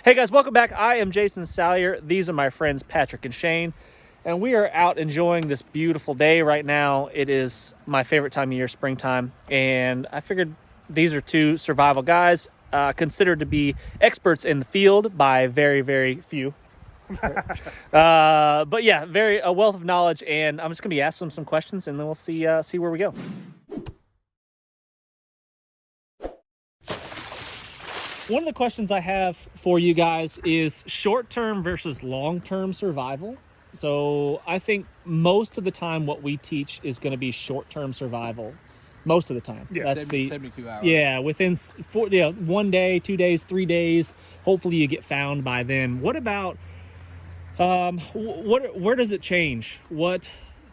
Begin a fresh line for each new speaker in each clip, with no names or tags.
Hey guys, welcome back. I am Jason Salyer. These are my friends Patrick and Shane, and we are out enjoying this beautiful day right now. It is my favorite time of year, springtime, and I figured these are two survival guys considered to be experts in the field by very, very few. But yeah, a wealth of knowledge, and I'm just gonna be asking them some questions, and then we'll see where we go. One of the questions I have for you guys is short-term versus long-term survival. So I think most of the time what we teach is going to be short-term survival. Most of the time.
Yeah,
that's
72 hours.
Yeah, within 1 day, 2 days, 3 days. Hopefully you get found by then. What about where does it change? What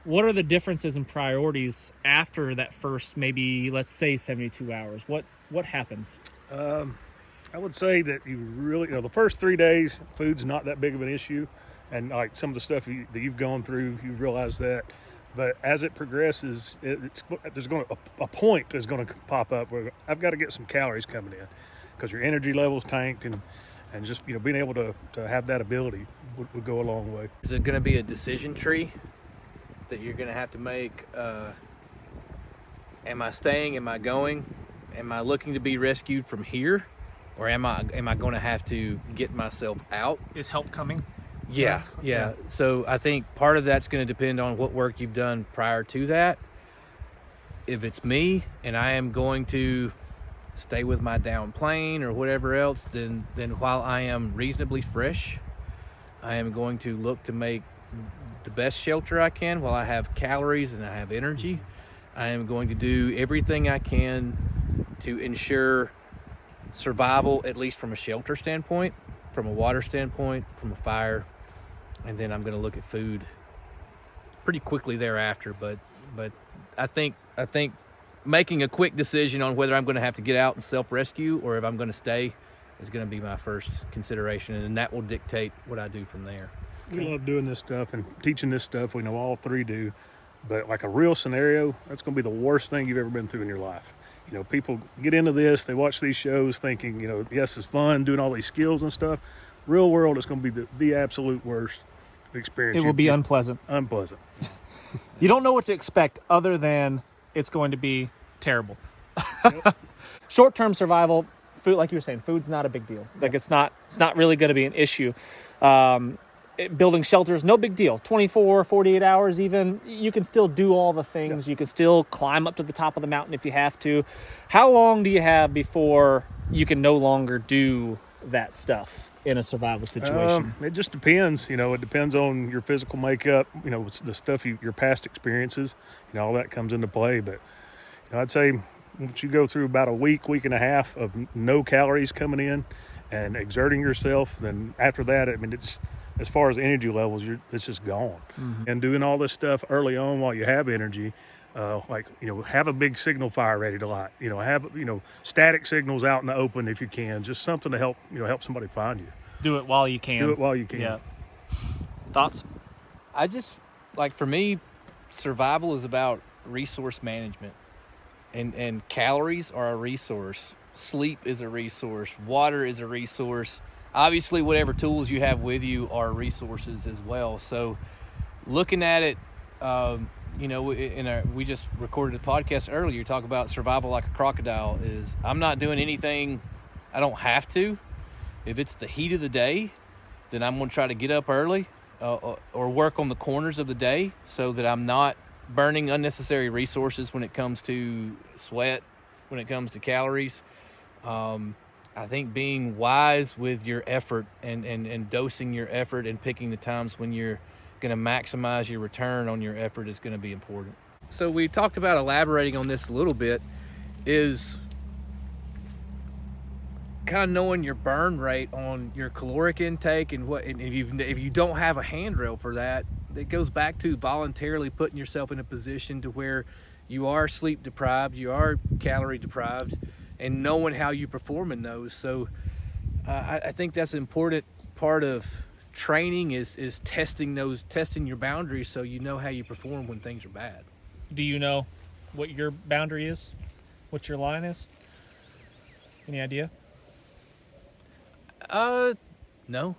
are the differences and priorities after that first, maybe let's say 72 hours? What happens?
I would say that you really, the first 3 days, food's not that big of an issue. And like some of the stuff that you've gone through, you realize that. But as it progresses, there's going to a point that's going to pop up where I've got to get some calories coming in because your energy level's tanked, and just being able to have that ability would go a long way.
Is it going to be a decision tree that you're going to have to make? Am I staying? Am I going? Am I looking to be rescued from here? Or am I going to have to get myself out?
Is help coming?
Yeah. So I think part of that's going to depend on what work you've done prior to that. If it's me and I am going to stay with my down plane or whatever else, then while I am reasonably fresh, I am going to look to make the best shelter I can while I have calories and I have energy. I am going to do everything I can to ensure survival, at least from a shelter standpoint, from a water standpoint, from a fire, and then I'm going to look at food pretty quickly thereafter. But I think making a quick decision on whether I'm going to have to get out and self-rescue or if I'm going to stay is going to be my first consideration, and that will dictate what I do from there.
We love doing this stuff and teaching this stuff. We know all three do, but like a real scenario, that's going to be the worst thing you've ever been through in your life. People get into this, they watch these shows thinking, yes, it's fun doing all these skills and stuff. Real world is going to be the absolute worst experience.
It will be unpleasant.
Unpleasant.
You don't know what to expect other than it's going to be terrible.
Yep.
Short-term survival, food, like you were saying, food's not a big deal. Like it's not really going to be an issue. Building shelters, no big deal. 24, 48 hours even, you can still do all the things. You can still climb up to the top of the mountain if you have to. How long do you have before you can no longer do that stuff in a survival situation?
It just depends. It depends on your physical makeup, the stuff, your past experiences, all that comes into play. But I'd say once you go through about a week and a half of no calories coming in and exerting yourself, then after that, it's, as far as energy levels, it's just gone. Mm-hmm. And doing all this stuff early on while you have energy, have a big signal fire ready to light. Have static signals out in the open if you can. Just something to help somebody find you.
Do it while you can.
Yeah.
Thoughts?
I just, for me, survival is about resource management. And calories are a resource. Sleep is a resource. Water is a resource. Obviously, whatever tools you have with you are resources as well. So looking at it, we just recorded a podcast earlier, talk about survival like a crocodile. Is I'm not doing anything I don't have to. If it's the heat of the day, then I'm going to try to get up early or work on the corners of the day so that I'm not burning unnecessary resources when it comes to sweat, when it comes to calories. I think being wise with your effort and dosing your effort and picking the times when you're going to maximize your return on your effort is going to be important. So we talked about elaborating on this a little bit, is kind of knowing your burn rate on your caloric intake and if you don't have a handrail for that, it goes back to voluntarily putting yourself in a position to where you are sleep deprived, you are calorie deprived, and knowing how you perform in those. So I think that's an important part of training is testing your boundaries so you know how you perform when things are bad.
Do you know what your boundary is? What your line is? Any idea?
No,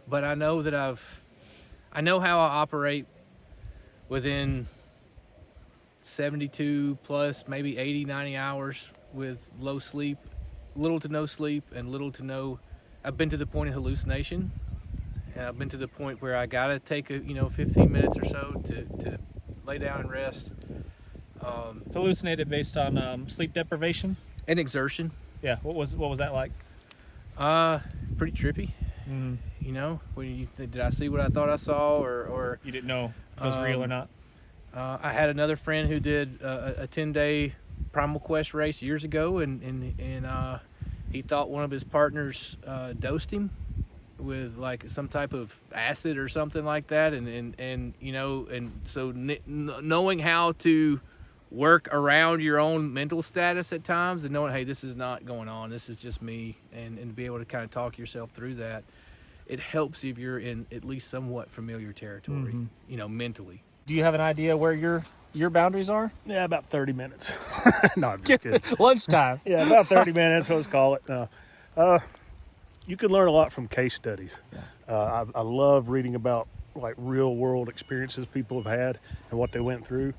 but I know that I know how I operate within 72 plus, maybe 80, 90 hours with low sleep, little to no sleep, and little to no. I've been to the point of hallucination, and I've been to the point where I gotta take 15 minutes or so to lay down and rest.
Hallucinated based on sleep deprivation
And exertion.
Yeah, what was that like?
Pretty trippy. When you did I see what I thought I saw, or
You didn't know if it was real or not?
I had another friend who did a 10-day Primal Quest race years ago, and he thought one of his partners dosed him with like some type of acid or something like that, and so knowing how to work around your own mental status at times, and knowing, hey, this is not going on, this is just me, and be able to kind of talk yourself through that, it helps if you're in at least somewhat familiar territory, mentally.
Do you have an idea where your boundaries are?
Yeah, about 30 minutes. No, I'm just kidding.
Lunchtime.
Yeah, about 30 minutes, let's call it. You can learn a lot from case studies. I love reading about like real world experiences people have had and what they went through.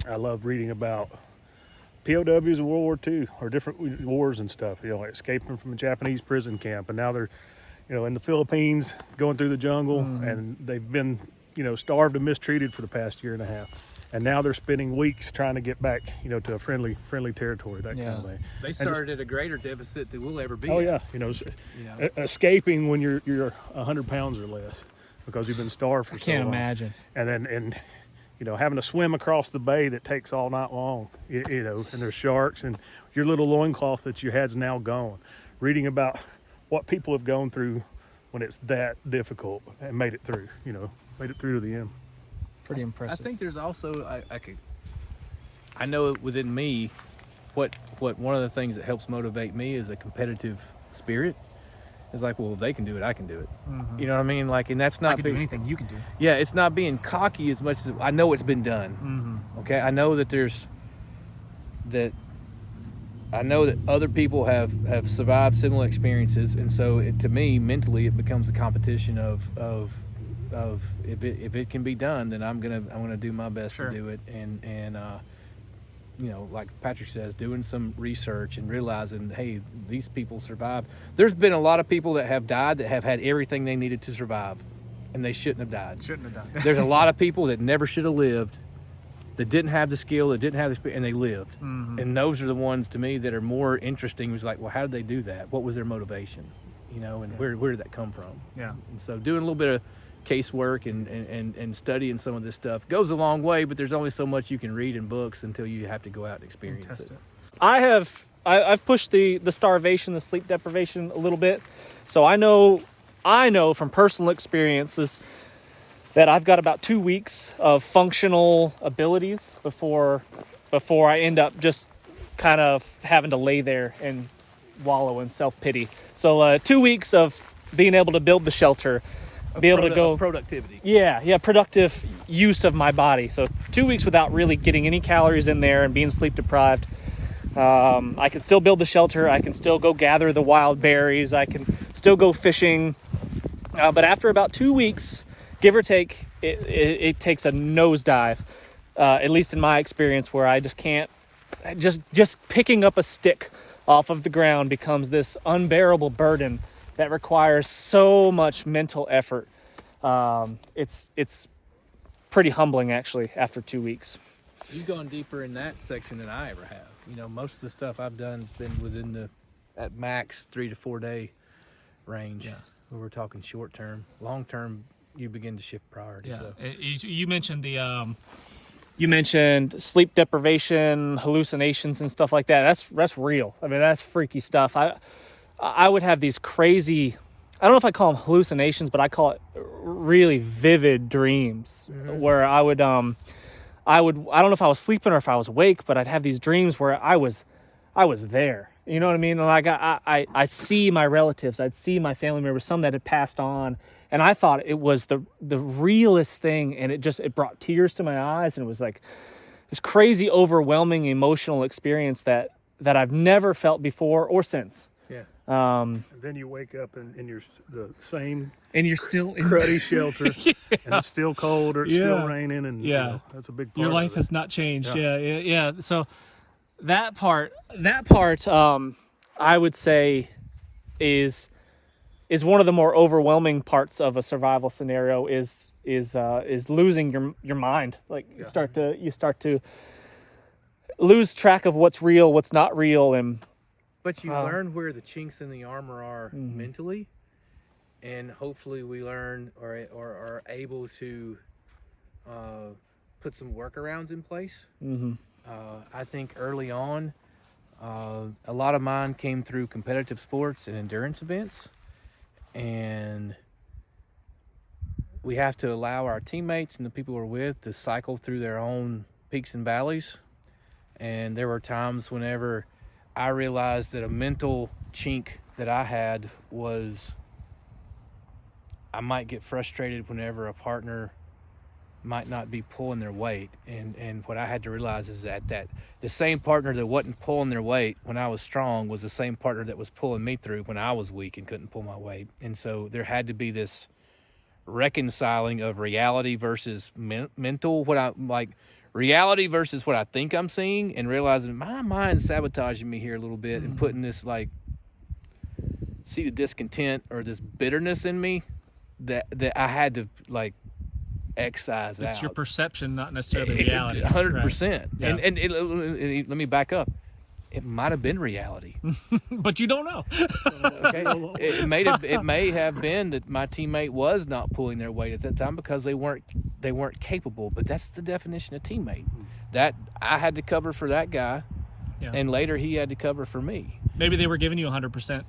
I love reading about POWs in World War II or different wars and stuff, like escaping from a Japanese prison camp, and now they're, in the Philippines going through the jungle, and they've been, starved and mistreated for the past year and a half. And now they're spending weeks trying to get back, to a friendly territory, that kind of thing.
They started at a greater deficit than we'll ever be.
Oh
at.
yeah, escaping when you're 100 pounds or less because you've been starved for so long.
Can't imagine.
And having to swim across the bay that takes all night long, and there's sharks, and your little loincloth that you had's now gone. Reading about what people have gone through when it's that difficult and made it through to the end.
Pretty impressive.
I think there's also I know within me what one of the things that helps motivate me is a competitive spirit. It's like, well, if they can do it, I can do it. You know what I mean? Like, and that's not
I can do anything you can do.
Yeah, it's not being cocky as much as I know it's been done. Okay, I know that I know that other people have survived similar experiences, and so to me, mentally, it becomes a competition of if it can be done, then I'm gonna do my best to do it, and like Patrick says, doing some research and realizing, hey, these people survived. There's been a lot of people that have died that have had everything they needed to survive, and they shouldn't have died. There's a lot of people that never should have lived, that didn't have the skill, that didn't have the experience, and they lived. And those are the ones to me that are more interesting. It was like, well, how did they do that? What was their motivation? And where did that come from?
Yeah.
And so doing a little bit of casework and studying some of this stuff goes a long way, but there's only so much you can read in books until you have to go out and experience it.
I've pushed the starvation, the sleep deprivation a little bit. So I know from personal experiences that I've got about 2 weeks of functional abilities before I end up just kind of having to lay there and wallow in self-pity. So 2 weeks of being able to build the shelter, be able to go
productivity.
Yeah, productive use of my body. So 2 weeks without really getting any calories in there and being sleep deprived. I can still build the shelter. I can still go gather the wild berries. I can still go fishing. But after about 2 weeks, give or take, it takes a nosedive. At least in my experience, where I just can't. Just picking up a stick off of the ground becomes this unbearable burden that requires so much mental effort. It's pretty humbling, actually, after 2 weeks.
You've gone deeper in that section than I ever have. Most of the stuff I've done has been within the, at max, 3 to 4 day range. Yeah. We're talking short term. Long term, you begin to shift priorities.
Yeah.
So.
You mentioned you mentioned sleep deprivation, hallucinations, and stuff like that. That's real. I mean, that's freaky stuff. I would have these crazy, I don't know if I call them hallucinations, but I call it really vivid dreams where I don't know if I was sleeping or if I was awake, but I'd have these dreams where I was there. You know what I mean? Like I see my relatives, I'd see my family members, some that had passed on, and I thought it was the realest thing, and it brought tears to my eyes, and it was like this crazy, overwhelming emotional experience that I've never felt before or since.
Yeah.
And then you wake up in the same
And you're still in
cruddy shelter, and it's still cold or it's still raining, and that's a big part
your life
of it.
has not changed.
Yeah.
Yeah. So that part, I would say is one of the more overwhelming parts of a survival scenario is losing your mind. Like you start to lose track of what's real, what's not real, and
But you learn where the chinks in the armor are mentally, and hopefully we learn or are able to put some workarounds in place. I think early on, a lot of mine came through competitive sports and endurance events, and we have to allow our teammates and the people we're with to cycle through their own peaks and valleys. And there were times whenever I realized that a mental chink that I had was I might get frustrated whenever a partner might not be pulling their weight. And what I had to realize is that the same partner that wasn't pulling their weight when I was strong was the same partner that was pulling me through when I was weak and couldn't pull my weight. And so there had to be this reconciling of reality versus mental, reality versus what I think I'm seeing, and realizing my mind's sabotaging me here a little bit and putting this seed of discontent or this bitterness in me that I had to excise out.
It's your perception, not necessarily reality.
100%.
Yeah.
And let me back up. It might have been reality,
but you don't know.
Okay, it may have been that my teammate was not pulling their weight at that time because they weren't capable. But that's the definition of teammate. That I had to cover for that guy, and later he had to cover for me.
Maybe they were giving you 100%.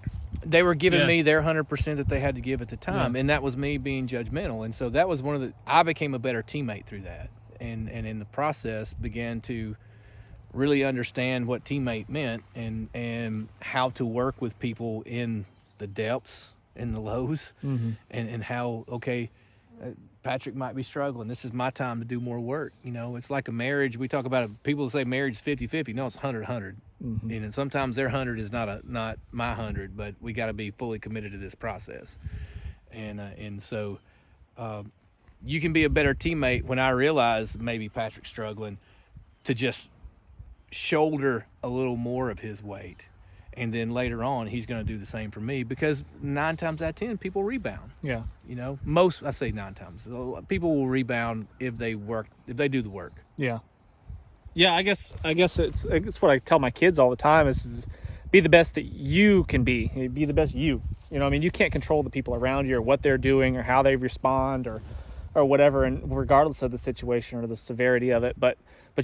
They were giving me their 100% that they had to give at the time, and that was me being judgmental. And so that was I became a better teammate through that, and in the process began to really understand what teammate meant and how to work with people in the depths and the lows, and how, Patrick might be struggling. This is my time to do more work. It's like a marriage. We talk about it. People say marriage is 50-50. No, it's 100-100. And sometimes their 100 is not my 100, but we got to be fully committed to this process. And so you can be a better teammate when I realize maybe Patrick's struggling to just shoulder a little more of his weight, and then later on he's going to do the same for me, because 9 times out of 10 people rebound. I say 9 times people will rebound if they do the work.
I guess it's what I tell my kids all the time is be the best that you can be the best you you can't control the people around you or what they're doing or how they respond or whatever, and regardless of the situation or the severity of it, but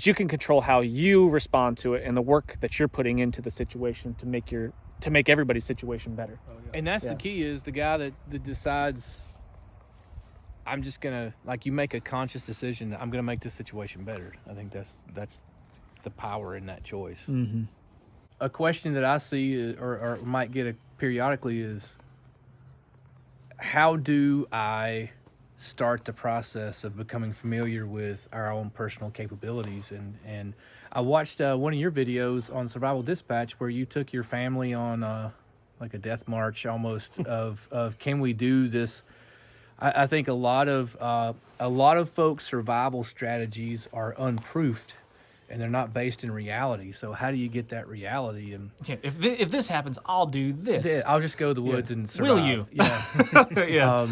you can control how you respond to it and the work that you're putting into the situation to make everybody's situation better.
And that's the key, is the guy that decides, I'm just gonna, you make a conscious decision that I'm gonna make this situation better. I think that's the power in that choice. A question that I see or might get periodically is, how do I start the process of becoming familiar with our own personal capabilities? And I watched one of your videos on Survival Dispatch where you took your family on a death march almost of can we do this? I think a lot of folks' survival strategies are unproofed and they're not based in reality. So how do you get that reality? And
if this happens, I'll do this.
Yeah, I'll just go to the woods and survive.
Will you?
Yeah.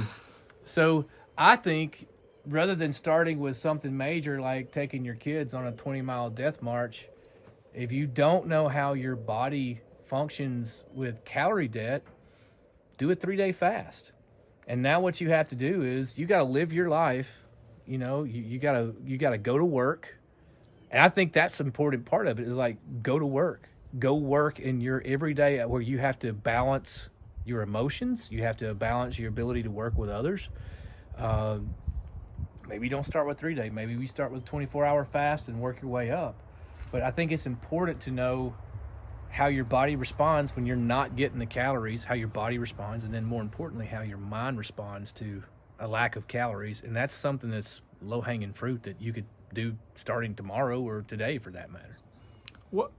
So I think rather than starting with something major like taking your kids on a 20-mile death march, if you don't know how your body functions with calorie debt, do a 3-day fast. And now what you have to do is you got to live your life. You got to go to work. And I think that's an important part of it, is go to work. Go work in your everyday, where you have to balance your emotions. You have to balance your ability to work with others. Maybe you don't start with 3-day. Maybe we start with a 24-hour fast and work your way up. But I think it's important to know how your body responds when you're not getting the calories, how your body responds, and then more importantly, how your mind responds to a lack of calories. And that's something that's low-hanging fruit that you could do starting tomorrow or today, for that matter.
What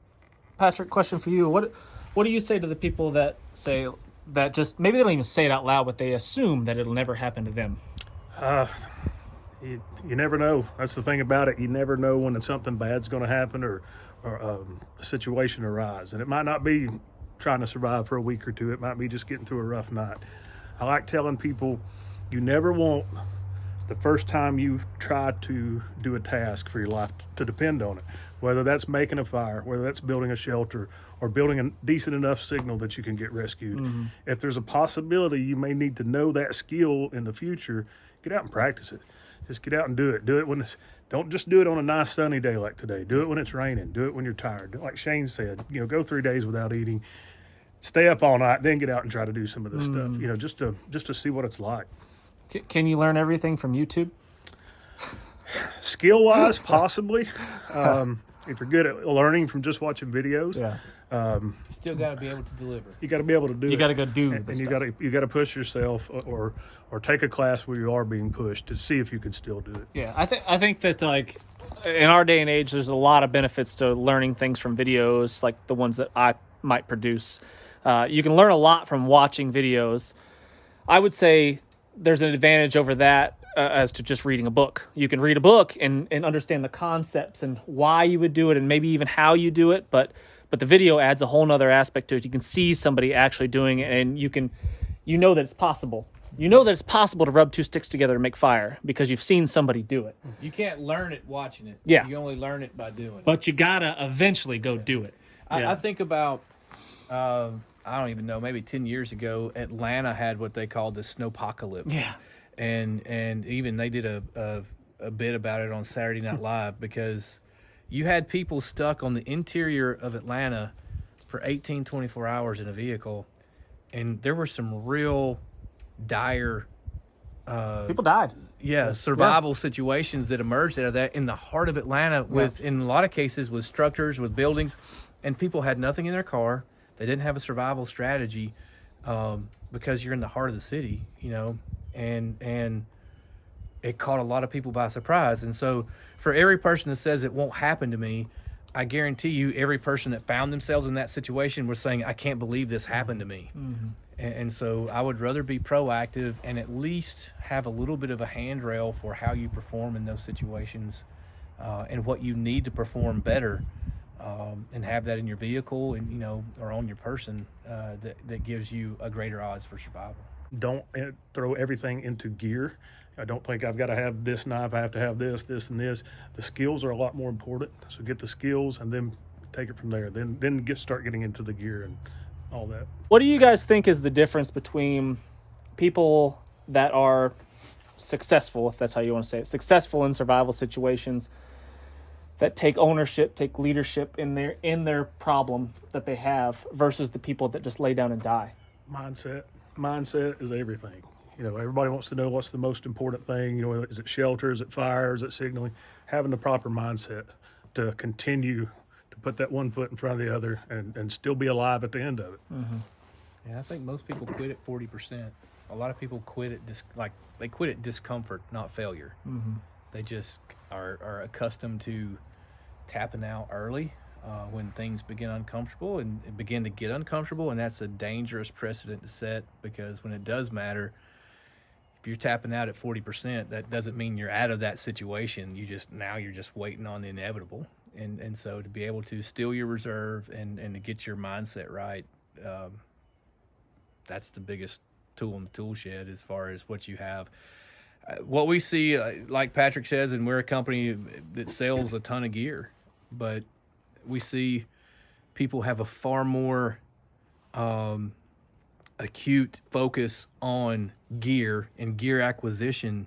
Patrick, question for you. What do you say to the people that say that just maybe they don't even say it out loud, but they assume that it'll never happen to them?
You never know. That's the thing about it. You never know when something bad's going to happen or a situation arise. And it might not be trying to survive for a week or two. It might be just getting through a rough night. I like telling people you never want the first time you try to do a task for your life to depend on it, whether that's making a fire, whether that's building a shelter, or building a decent enough signal that you can get rescued. Mm-hmm. If there's a possibility you may need to know that skill in the future, get out and practice it. Just get out and do it. Do it when don't just do it on a nice sunny day like today. Do it when it's raining. Do it when you're tired. Like Shane said, go 3 days without eating, stay up all night, then get out and try to do some of this stuff, just to see what it's like.
Can you learn everything from YouTube?
Skill-wise, possibly. If you're good at learning from just watching videos,
you still got to be able to deliver.
You got to be able to do it.
You got to go do
and
the
you
stuff.
You got to push yourself or take a class where you are being pushed to see if you can still do it.
Yeah, I think that like in our day and age, there's a lot of benefits to learning things from videos, like the ones that I might produce. You can learn a lot from watching videos. I would say there's an advantage over that as to just reading a book. You can read a book and understand the concepts and why you would do it and maybe even how you do it, but the video adds a whole nother aspect to it. You can see somebody actually doing it, and you know that it's possible. You know that it's possible to rub 2 sticks together and make fire because you've seen somebody do it.
You can't learn it watching it.
Yeah.
You only learn it by doing it.
But you gotta eventually go do it.
I think about, I don't even know, maybe 10 years ago, Atlanta had what they called the snowpocalypse.
Yeah.
And even they did a bit about it on Saturday Night Live because you had people stuck on the interior of Atlanta for 18, 24 hours in a vehicle, and there were some real dire
people died.
Survival situations that emerged out of that in the heart of Atlanta in a lot of cases with structures, with buildings, and people had nothing in their car. They didn't have a survival strategy because you're in the heart of the city, and it caught a lot of people by surprise. And so for every person that says it won't happen to me, I guarantee you every person that found themselves in that situation was saying, I can't believe this happened to me. Mm-hmm. And so I would rather be proactive and at least have a little bit of a handrail for how you perform in those situations and what you need to perform better, and have that in your vehicle and, or on your person that gives you a greater odds for survival.
Don't throw everything into gear. I don't think I've got to have this knife. I have to have this, and this. The skills are a lot more important. So get the skills and then take it from there. Then start getting into the gear and all that.
What do you guys think is the difference between people that are successful, if that's how you want to say it, successful in survival situations, that take ownership, take leadership in their problem that they have, versus the people that just lay down and die?
Mindset is everything. Everybody wants to know what's the most important thing. Is it shelter? Is it fire? Is it signaling? Having the proper mindset to continue to put that one foot in front of the other and still be alive at the end of it.
Mm-hmm.
Yeah, I think most people quit at 40%. A lot of people quit at they quit at discomfort, not failure. Mm-hmm. They just are accustomed to tapping out early when things begin uncomfortable and begin to get uncomfortable, and that's a dangerous precedent to set because when it does matter, if you're tapping out at 40%, that doesn't mean you're out of that situation. You're just waiting on the inevitable. And so to be able to steal your reserve and to get your mindset right, that's the biggest tool in the tool shed as far as what you have. What we see, like Patrick says, and we're a company that sells a ton of gear, but we see people have a far more acute focus on gear and gear acquisition,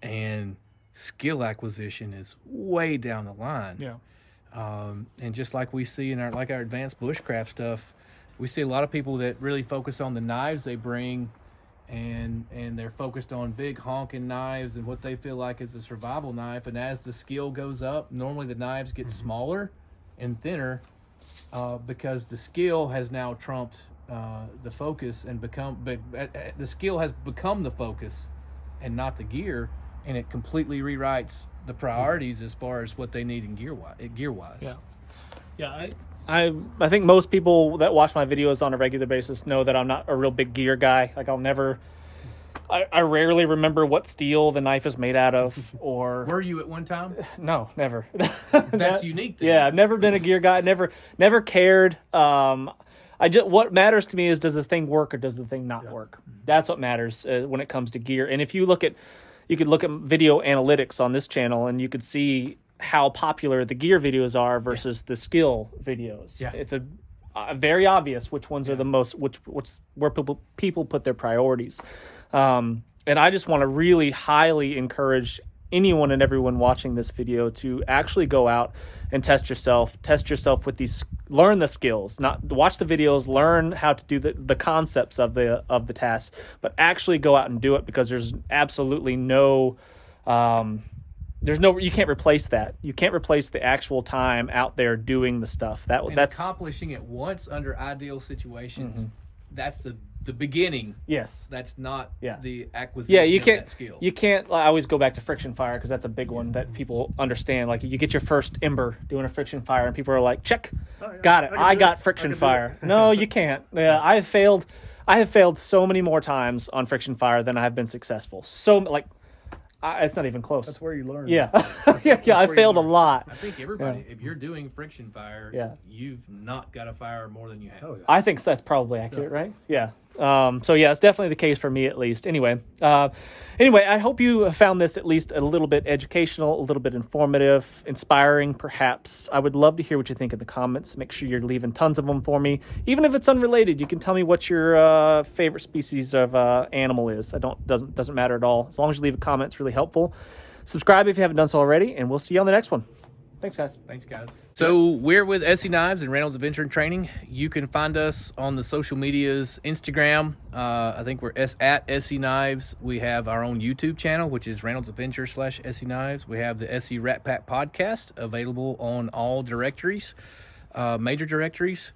and skill acquisition is way down the line.
Yeah.
And just like we see in our advanced bushcraft stuff, we see a lot of people that really focus on the knives they bring, and they're focused on big honking knives and what they feel like is a survival knife. And as the skill goes up, normally the knives get smaller and thinner because the skill has now trumped the focus and the skill has become the focus and not the gear, and it completely rewrites the priorities as far as what they need in gear wise.
Yeah. I think most people that watch my videos on a regular basis know that I'm not a real big gear guy. Like I rarely remember what steel the knife is made out of, or
Were you at one time?
no, never.
That's unique to
Yeah,
you.
I've never been a gear guy. Never cared. What matters to me is, does the thing work or does the thing not work? That's what matters when it comes to gear. And if you could look at video analytics on this channel, and you could see how popular the gear videos are versus the skill videos.
Yeah.
It's a very obvious which ones are the most, where people put their priorities. And I just want to really highly encourage anyone and everyone watching this video to actually go out and test yourself with these, learn the skills, not watch the videos, learn how to do the concepts of the task, but actually go out and do it, because there's absolutely no, you can't replace that. You can't replace the actual time out there doing the stuff. That's
accomplishing it once under ideal situations. That's the beginning.
Yes.
That's not the acquisition
Yeah, you
of
can't.
that skill.
You can't. I always go back to friction fire, because that's a big one that people understand. Like, you get your first ember doing a friction fire, and people are like, "Check, got it. I got friction fire." No, you can't. Yeah, I have failed so many more times on friction fire than I have been successful. It's not even close.
That's where you learn.
Yeah, yeah. I failed a lot.
I think everybody, if you're doing friction fire, you've not got to fire more than you have.
Oh, yeah.
I think that's probably accurate, right? Yeah. So yeah, it's definitely the case for me, at least. Anyway, I hope you found this at least a little bit educational, a little bit informative, inspiring, perhaps. I would love to hear what you think in the comments. Make sure you're leaving tons of them for me. Even if it's unrelated, you can tell me what your favorite species of animal is. Doesn't matter at all. As long as you leave a comment, it's really helpful. Subscribe if you haven't done so already, and we'll see you on the next one. Thanks, guys.
Thanks, guys. So we're with SE Knives and Reynolds Adventure and Training. You can find us on the social medias, Instagram. I think we're at SE Knives. We have our own YouTube channel, which is Reynolds Adventure /SE Knives. We have the SE Rat Pack podcast available on all directories, major directories,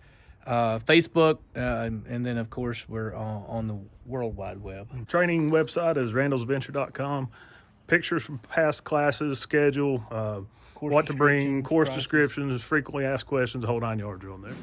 Facebook, and then of course we're on the World Wide Web.
Training website is randallsadventure.com. Pictures from past classes, schedule, what to bring, course descriptions, frequently asked questions, the whole 9 yards are on there.